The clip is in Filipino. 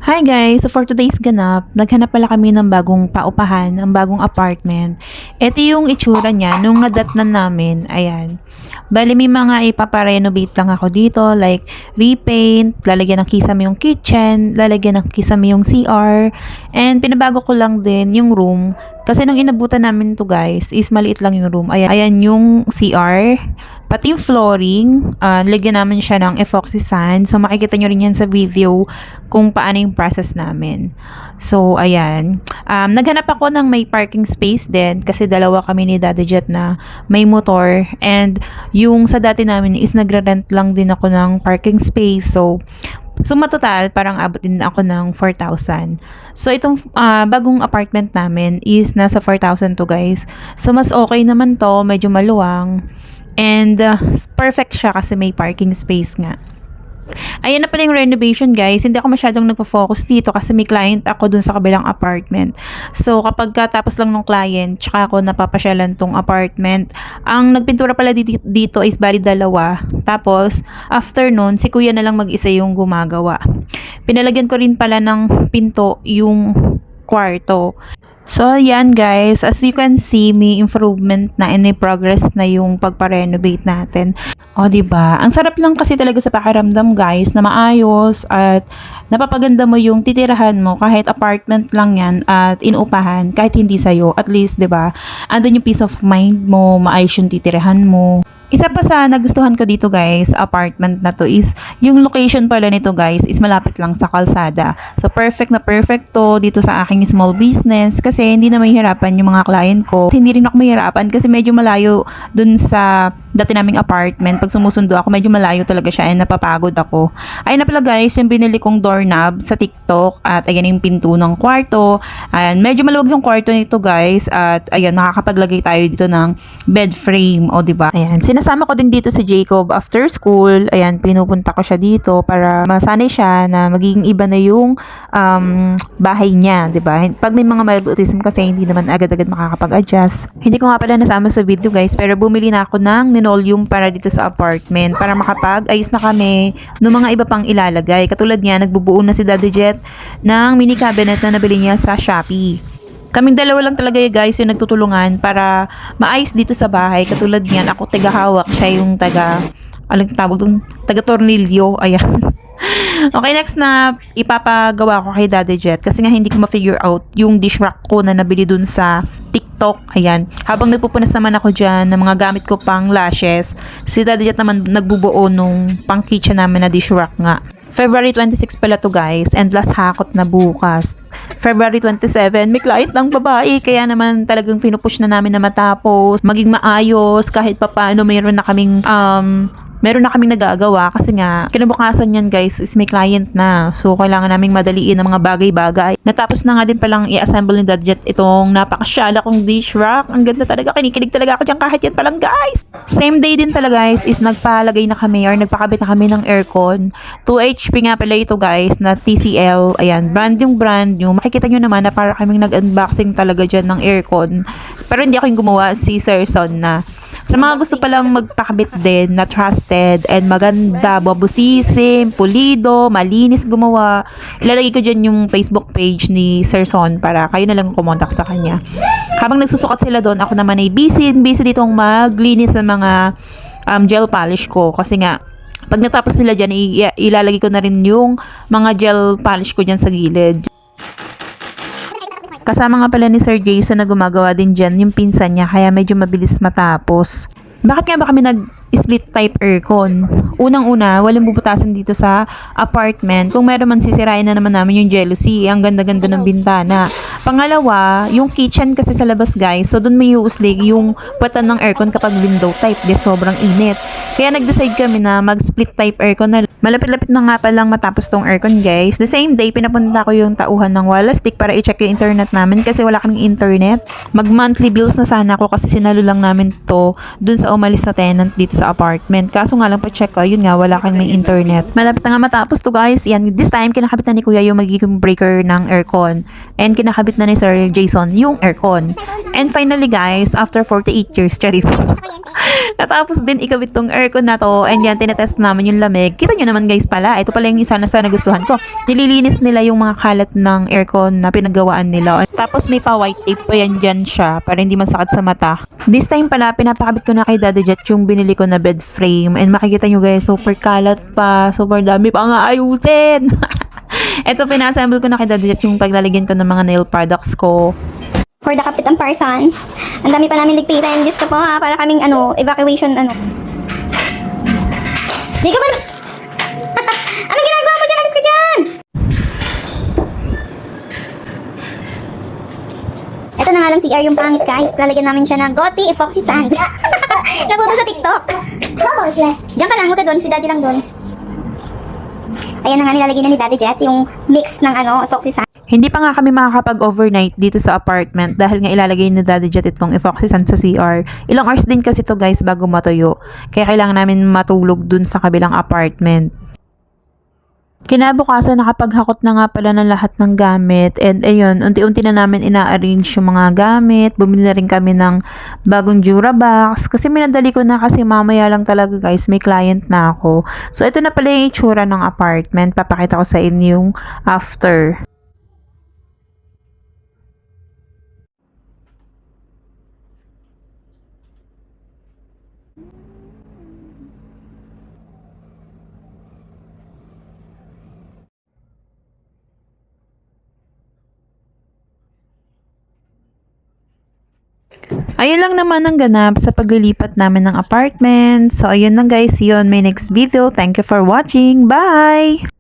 Hi guys! So for today's ganap, naghanap pala kami ng bagong paupahan, ng bagong apartment. Ito yung itsura niya nung nadatnan namin. Ayan. Bali may mga ipaparenovate lang ako dito like repaint, lalagyan ng kisame yung kitchen, lalagyan ng kisame yung CR, and pinabago ko lang din yung room. Kasi nung inabutan namin to guys, is maliit lang yung room. Ayan yung CR. Pati yung flooring, lagyan namin siya ng epoxy sand. So, makikita nyo rin yan sa video kung paano yung process namin. So, ayan. Naghanap ako ng may parking space din kasi dalawa kami ni Daddy Jet na may motor. And yung sa dati namin is nagre-rent lang din ako ng parking space. So, matotal, parang abot din ako ng 4,000. So, itong bagong apartment namin is nasa 4,000 to guys. So, mas okay naman to. Medyo maluwang. And perfect siya kasi may parking space nga. Ayan na pala yung renovation guys. Hindi ako masyadong nagpo-focus dito kasi may client ako dun sa kabilang apartment. So kapag katapos lang ng client, tsaka ako napapasyalan tong apartment. Ang nagpintura pala dito is bali dalawa. Tapos after nun, si kuya na lang mag-isa yung gumagawa. Pinalagyan ko rin pala ng pinto yung kwarto. So, ayan guys, as you can see, may improvement na and may progress na yung pagpa-renovate natin. O, diba? Ang sarap lang kasi talaga sa pakiramdam guys, na maayos at napapaganda mo yung titirahan mo kahit apartment lang yan at inuupahan kahit hindi sa'yo. At least, diba? Andun yung peace of mind mo, maayos yung titirahan mo. Isa pa sa nagustuhan ko dito guys, apartment na to is, yung location pala nito guys is malapit lang sa kalsada. So perfect na perfect to dito sa aking small business kasi hindi na mahihirapan yung mga client ko. Hindi rin ako mahihirapan kasi medyo malayo dun sa dati naming apartment. Pag sumusundo ako, medyo malayo talaga siya and napapagod ako. Ayun na pala guys, yung binili kong doorknob sa TikTok at ayan yung pinto ng kwarto. Ayan, medyo maluwag yung kwarto nito guys at ayan, makakapaglagay tayo dito ng bed frame. O diba? Ayan, sinasama ko din dito si Jacob after school. Ayan, pinupunta ko siya dito para masanay siya na magiging iba na yung bahay niya, diba? Pag may mga mild autism kasi hindi naman agad-agad makakapag-adjust. Hindi ko nga pala nasama sa video guys, pero bumili na ako ng linoleum para dito sa apartment para makapag-ayos na kami ng mga iba pang ilalagay. Katulad niya, nagbubuo na si Daddy Jet ng mini cabinet na nabili niya sa Shopee. Kaming dalawa lang talaga guys yung nagtutulungan para maayos dito sa bahay. Katulad niyan, ako taga-hawak, siya yung alang tawag dun, taga-tornilyo. Ayan. Okay, next na ipapagawa ko kay Daddy Jet kasi nga hindi ko ma-figure out yung dish rack ko na nabili dun sa TikTok. Ayan. Habang nagpupunas naman ako dyan ng mga gamit ko pang lashes, si Daddy Jet naman nagbubuo nung pang kitchen namin na dish rack nga. February 26 pala to guys and last hakot na bukas. February 27, may client ng babae kaya naman talagang pinupush na namin na matapos, maging maayos kahit papaano meron na kaming nagagawa kasi nga kinabukasan yan guys is may client na. So kailangan naming madaliin ng mga bagay-bagay. Natapos na nga din palang i-assemble ni Daddy Jet itong napakasyala kong dish rack. Ang ganda talaga, kinikilig talaga ako dyan kahit yan palang guys. Same day din pala guys is nagpalagay na kami or nagpakabit na kami ng aircon. 2 HP nga pala ito guys na TCL. Ayan, brand new. Makikita nyo naman na para kaming nag-unboxing talaga dyan ng aircon. Pero hindi ako yung gumawa, si Sir Son na. Sa mga gusto palang magpakabit din na trusted and maganda, babusisim, pulido, malinis gumawa, ilalagay ko dyan yung Facebook page ni Sir Son para kayo na lang kumontak sa kanya. Habang nagsusukat sila doon, ako naman ay busy ditong maglinis ng mga gel polish ko kasi nga pag natapos nila dyan, ilalagay ko na rin yung mga gel polish ko dyan sa gilid. Kasama nga pala ni Sir Jason na gumagawa din dyan yung pinsan niya kaya medyo mabilis matapos. Bakit nga ba kami nag-split type aircon? Unang-una, walang bubutasan dito sa apartment. Kung meron man sisirain na naman namin yung jealousy, ang ganda-ganda ng bintana. Pangalawa, yung kitchen kasi sa labas guys, so doon may uuslig yung puwatan ng aircon kapag window type, di sobrang init. Kaya nag-decide kami na mag-split type aircon na. Malapit-lapit na nga palang matapos tong aircon guys. The same day, pinapunta ko yung tauhan ng Walastic para i-check yung internet namin kasi wala kaming internet. Mag-monthly bills na sana ako kasi sinalo lang namin to dun sa umalis na tenant dito sa apartment. Kaso nga lang pa-check ko, yun nga, wala kang may internet. Malapit na nga matapos to guys. Yan, this time, kinakabit na ni Kuya yung magiging breaker ng aircon. And kinakabit nakabit na ni Sir Jason yung aircon. And finally guys, after 48 years, charis. Natapos din ikabit tong aircon na to, and yan, tinetest namin yung lamig. Kita nyo naman guys pala, ito pala yung isa na sa nagustuhan ko. Nililinis nila yung mga kalat ng aircon na pinaggawaan nila. Tapos may pa white tape pa yan dyan siya, para hindi masakit sa mata. This time pala, pinapakabit ko na kay Daddy Jet yung binili ko na bed frame. And makikita nyo guys, super kalat pa, super dami pa nga ayusin. Ito, pinassemble ko na kay Daddy Jet yung paglalagyan ko ng mga nail products ko. For the Kapitan Parson. Ang dami pa namin ligpitan. Diyos ko po ha, para kaming evacuation Sige ka ba? Anong ginagawa mo dyan? Alis ka dyan! Ito na nga lang CR yung pangit guys. Lalagyan namin siya ng Gotti Epoxy Sand. Nabuto sa TikTok. Diyan ka lang, huwag ka doon. Si Daddy lang doon. Ayan na nga, nilalagay na ni Daddy Jet yung mix ng epoxy sand. Hindi pa nga kami makakapag-overnight dito sa apartment dahil nga ilalagay ni Daddy Jet itong epoxy sand sa CR. Ilang hours din kasi to guys bago matuyo. Kaya kailangan namin matulog dun sa kabilang apartment. Kinabukasan nakapaghakot na nga pala ng lahat ng gamit, and ayun, unti-unti na namin ina-arrange yung mga gamit. Bumili na rin kami ng bagong Durabox kasi minadali ko na kasi mamaya lang talaga guys, may client na ako. So ito na pala yung itsura ng apartment. Papakita ko sa inyo yung after. Ayun lang naman ang ganap sa paglilipat namin ng apartment. So ayun lang guys, yun may next video. Thank you for watching. Bye!